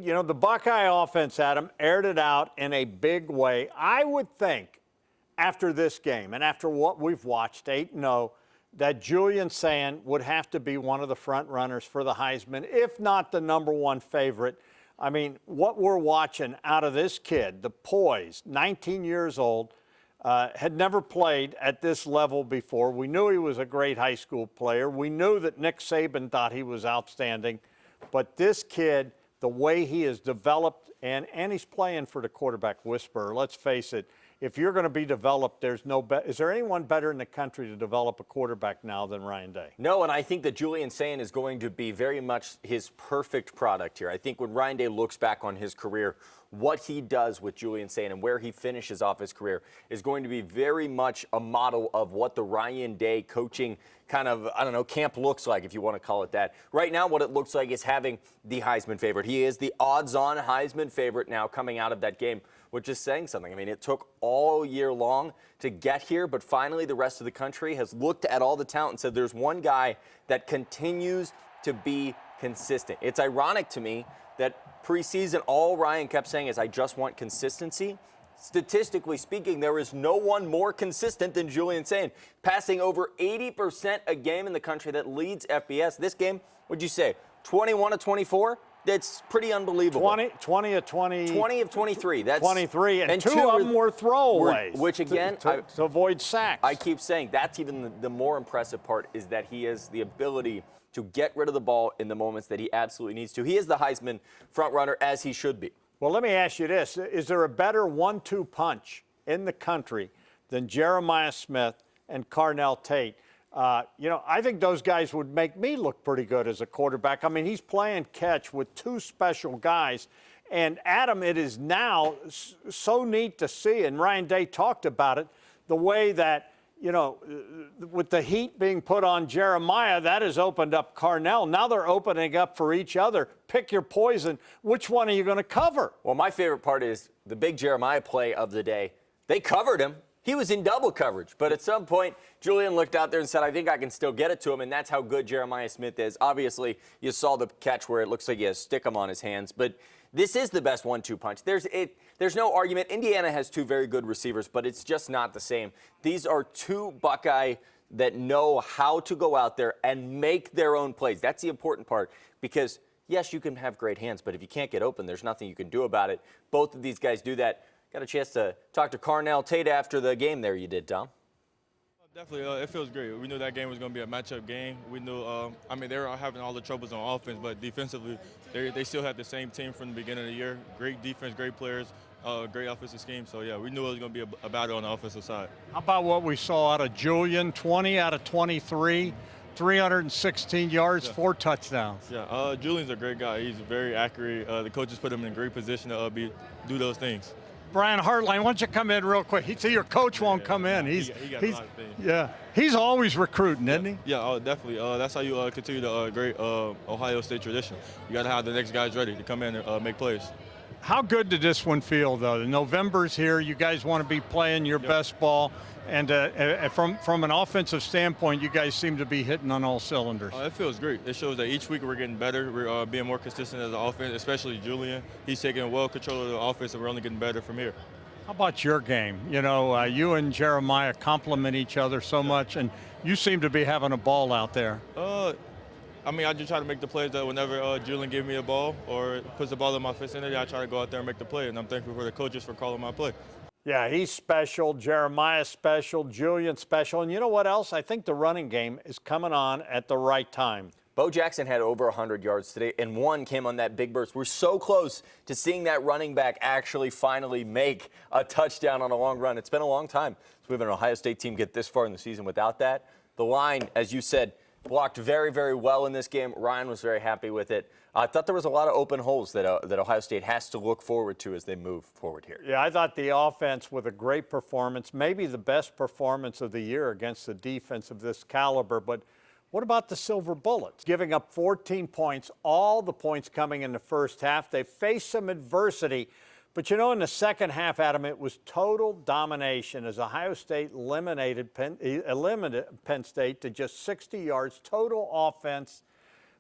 You know, the Buckeye offense, Adam, aired it out in a big way. I would think after this game and after what we've watched, 8-0, that Julian Sayin would have to be one of the front runners for the Heisman, if not the #1 favorite. I mean, what we're watching out of this kid, the poise, 19 years old, had never played at this level before. We knew he was a great high school player. We knew that Nick Saban thought he was outstanding. But this kid, the way he has developed, and he's playing for the quarterback whisperer. Let's face it, if you're going to be developed, is there anyone better in the country to develop a quarterback now than Ryan Day? No, and I think that Julian Sayin is going to be very much his perfect product here. I think when Ryan Day looks back on his career, what he does with Julian Sayin and where he finishes off his career is going to be very much a model of what the Ryan Day coaching kind of, I don't know, camp looks like, if you want to call it that. Right now, what it looks like is having the Heisman favorite. He is the odds-on Heisman favorite now coming out of that game, which is saying something. I mean, it took all year long to get here, but finally the rest of the country has looked at all the talent and said there's one guy that continues to be consistent. It's ironic to me that preseason, all Ryan kept saying is, I just want consistency. Statistically speaking, there is no one more consistent than Julian Sayin, passing over 80% a game in the country that leads FBS. This game, what'd you say, 21 of 24? That's pretty unbelievable. 20 of 23. That's 23, and two of them were throwaways. Which, again, to avoid sacks. I keep saying that's even the more impressive part, is that he has the ability to get rid of the ball in the moments that he absolutely needs to. He is the Heisman front runner, as he should be. Well, let me ask you this. Is there a better 1-2 punch in the country than Jeremiah Smith and Carnell Tate? You know, I think those guys would make me look pretty good as a quarterback. I mean, he's playing catch with two special guys. And, Adam, it is now so neat to see, and Ryan Day talked about it, the way that, you know, with the heat being put on Jeremiah, that has opened up Carnell. Now they're opening up for each other. Pick your poison. Which one are you going to cover? Well, my favorite part is the big Jeremiah play of the day. They covered him. He was in double coverage, but at some point, Julian looked out there and said, I think I can still get it to him, and that's how good Jeremiah Smith is. Obviously, you saw the catch where it looks like he has Stickum on his hands, but this is the best 1-2 punch. There's no argument. Indiana has two very good receivers, but it's just not the same. These are two Buckeye that know how to go out there and make their own plays. That's the important part, because, yes, you can have great hands, but if you can't get open, there's nothing you can do about it. Both of these guys do that. Got a chance to talk to Carnell Tate after the game there, you did, Tom? Definitely, it feels great. We knew that game was going to be a matchup game. We knew, I mean, they were having all the troubles on offense, but defensively, they still had the same team from the beginning of the year. Great defense, great players, great offensive scheme. So, yeah, we knew it was going to be a battle on the offensive side. How about what we saw out of Julian? 20 out of 23, 316 yards, 4 touchdowns. Yeah, Julian's a great guy. He's very accurate. The coaches put him in a great position to do those things. Brian Hartline, why don't you come in real quick? See, your coach won't come in. He got a lot of things. Yeah, he's always recruiting, isn't he? Yeah, definitely. That's how you continue the great Ohio State tradition. You got to have the next guys ready to come in and make plays. How good did this one feel, though? The November's here. You guys want to be playing your best ball. And from an offensive standpoint, you guys seem to be hitting on all cylinders. It feels great. It shows that each week we're getting better. We're being more consistent as an offense, especially Julian. He's taking well control of the offense, and we're only getting better from here. How about your game? You know, you and Jeremiah complement each other so much, and you seem to be having a ball out there. I mean, I just try to make the plays that whenever Julian gives me a ball or puts the ball in my vicinity, I try to go out there and make the play, and I'm thankful for the coaches for calling my play. Yeah, he's special. Jeremiah's special. Julian's special. And you know what else? I think the running game is coming on at the right time. Bo Jackson had over 100 yards today, and one came on that big burst. We're so close to seeing that running back actually finally make a touchdown on a long run. It's been a long time since we've had an Ohio State team get this far in the season without that. The line, as you said, blocked very, very well in this game. Ryan was very happy with it. I thought there was a lot of open holes that Ohio State has to look forward to as they move forward here. Yeah, I thought the offense with a great performance, maybe the best performance of the year against the defense of this caliber. But what about the Silver Bullets? Giving up 14 points, all the points coming in the first half. They faced some adversity. But, you know, in the second half, Adam, it was total domination as Ohio State eliminated Penn State to just 60 yards, total offense.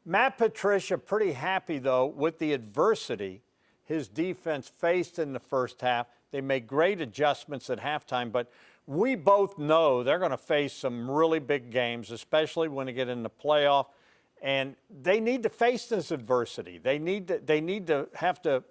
Matt Patricia pretty happy, though, with the adversity his defense faced in the first half. They made great adjustments at halftime, but we both know they're going to face some really big games, especially when they get in the playoff, and they need to face this adversity. They need to have to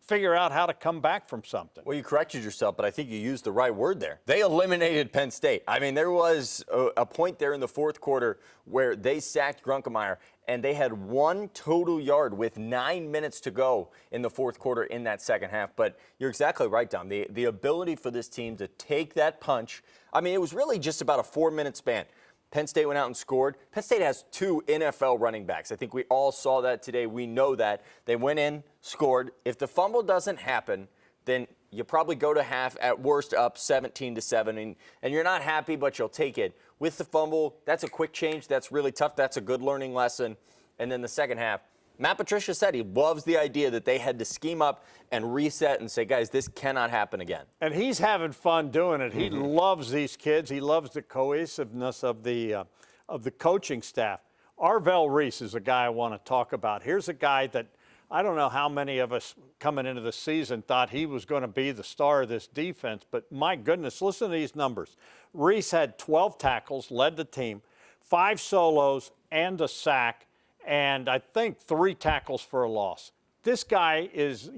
figure out how to come back from something. Well, you corrected yourself, but I think you used the right word there. They eliminated Penn State. I mean, there was a point there in the fourth quarter where they sacked Grunkemeyer, and they had 1 total yard with 9 minutes to go in the fourth quarter in that second half. But you're exactly right, Dom. The ability for this team to take that punch, I mean, it was really just about a 4-minute span. Penn State went out and scored. Penn State has 2 NFL running backs. I think we all saw that today. We know that. They went in, scored. If the fumble doesn't happen, then you probably go to half, at worst up 17-7, and you're not happy, but you'll take it. With the fumble, that's a quick change. That's really tough. That's a good learning lesson. And then the second half, Matt Patricia said he loves the idea that they had to scheme up and reset and say, guys, this cannot happen again. And he's having fun doing it. He loves these kids. He loves the cohesiveness of the coaching staff. Arvell Reese is a guy I want to talk about. Here's a guy that I don't know how many of us coming into the season thought he was going to be the star of this defense, but my goodness, listen to these numbers. Reese had 12 tackles, led the team, 5 solos and a sack, and I think 3 tackles for a loss. This guy is,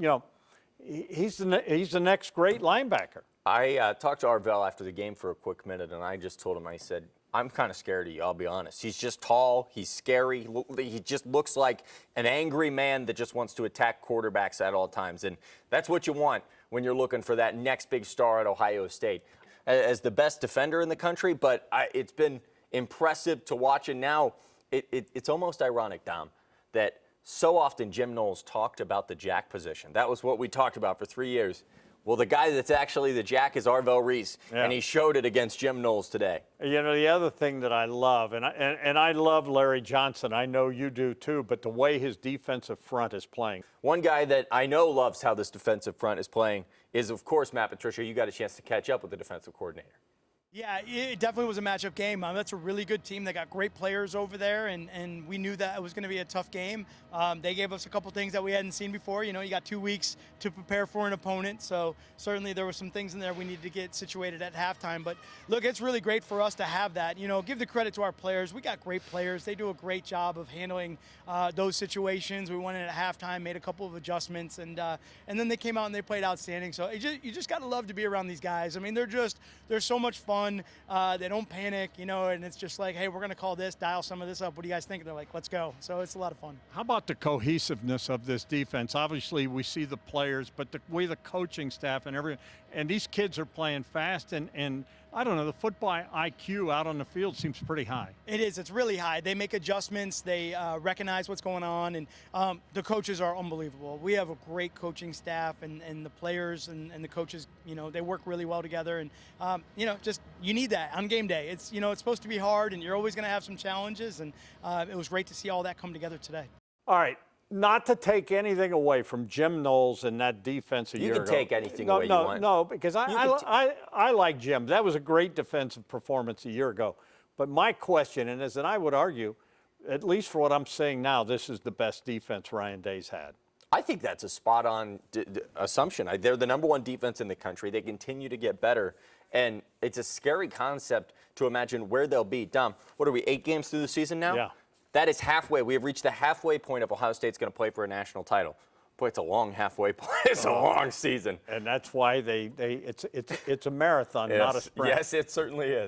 he's the next great linebacker. I talked to Arvell after the game for a quick minute, and I just told him, I said, I'm kind of scared of you, I'll be honest. He's just tall, he's scary, he just looks like an angry man that just wants to attack quarterbacks at all times. And that's what you want when you're looking for that next big star at Ohio State. As the best defender in the country, but it's been impressive to watch. And now it's almost ironic, Dom, that so often Jim Knowles talked about the jack position. That was what we talked about for 3 years. Well, the guy that's actually the jack is Arvell Reese, and he showed it against Jim Knowles today. The other thing that I love, and I love Larry Johnson, I know you do too, but the way his defensive front is playing. One guy that I know loves how this defensive front is playing is, of course, Matt Patricia. You got a chance to catch up with the defensive coordinator. Yeah, it definitely was a matchup game. That's a really good team. They got great players over there, and we knew that it was going to be a tough game. They gave us a couple things that we hadn't seen before. You got 2 weeks to prepare for an opponent, so certainly there were some things in there we needed to get situated at halftime. But look, it's really great for us to have that. Give the credit to our players. We got great players. They do a great job of handling those situations. We went in at halftime, made a couple of adjustments, and then they came out and they played outstanding. So you just got to love to be around these guys. I mean, they're so much fun. They don't panic, and it's just like, hey, we're going to call this, dial some of this up. What do you guys think? They're like, let's go. So it's a lot of fun. How about the cohesiveness of this defense? Obviously, we see the players, but the way the coaching staff and everyone, and these kids are playing fast, and I don't know, the football IQ out on the field seems pretty high. It is. It's really high. They make adjustments. They recognize what's going on, and the coaches are unbelievable. We have a great coaching staff, and the players and the coaches, they work really well together, and, just you need that on game day. It's, it's supposed to be hard, and you're always going to have some challenges, and it was great to see all that come together today. All right. Not to take anything away from Jim Knowles and that defense a year ago. You can take anything away you want. No, because I like Jim. That was a great defensive performance a year ago. But my question, and I would argue, at least for what I'm saying now, this is the best defense Ryan Day's had. I think that's a spot-on assumption. They're the number 1 defense in the country. They continue to get better. And it's a scary concept to imagine where they'll be. Dom, what are we, 8 games through the season now? Yeah. That is halfway. We have reached the halfway point of Ohio State's going to play for a national title. Boy, it's a long halfway point. It's a long season. And that's why it's a marathon, yes. not a sprint. Yes, it certainly is.